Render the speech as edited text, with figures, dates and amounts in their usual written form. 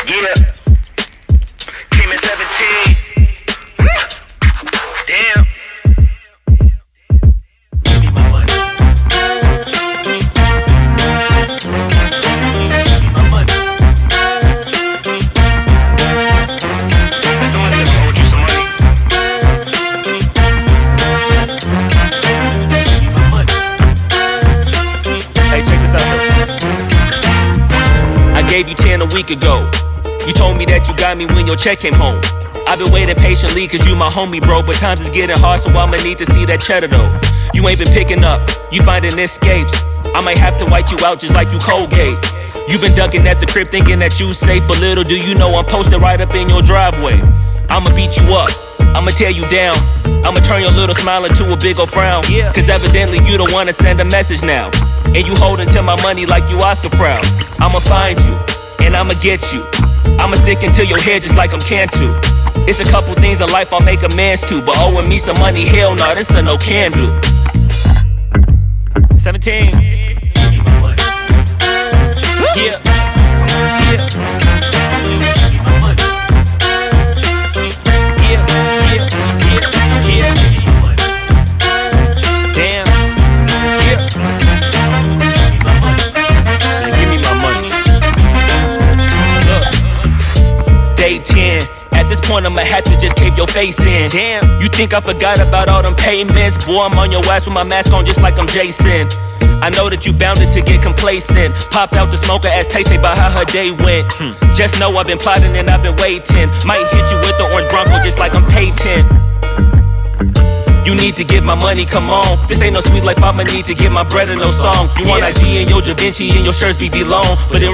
Yeah. Came in 17. Damn. Give me my money. Give me my money. Someone said we owed you some money. Give me my money. Hey, check this out though. I gave you 10 a week ago. You told me that you got me when your check came home. I've been waiting patiently cause you my homie, bro. But times is getting hard, so I'ma need to see that cheddar though. You ain't been picking up, you finding escapes. I might have to white you out just like you Colgate. You been ducking at the crib thinking that you safe, but little do you know I'm posted right up in your driveway. I'ma beat you up, I'ma tear you down. I'ma turn your little smile into a big ol' frown. Cause evidently you don't wanna send a message now. And you holding to my money like you Oscar proud. I'ma find you, and I'ma get you. I'ma stick into your head just like I'm Cantu. It's a couple things in life I'll make amends to, but owing me some money, hell no, this a no can do. 17. Give me my money. Yeah. Yeah. Give me my money. Yeah. Yeah. Yeah. Yeah. Give me my money. Damn. Yeah. Give me my money. Now give me my money. Look. Day 10. At this point, I'ma have to just cave your face in. Damn, you think I forgot about all them payments? Boy, I'm on your ass with my mask on just like I'm Jason. I know that you bounded to get complacent. Popped out the smoker, asked Tay-Tay about how her day went. Just know I've been plotting and I've been waiting. Might hit you with the orange Bronco just like I'm Peyton. You need to get my money, come on. This ain't no sweet life, I'ma need to get my bread and no song. You want IG in your Da Vinci and your shirts be long, but in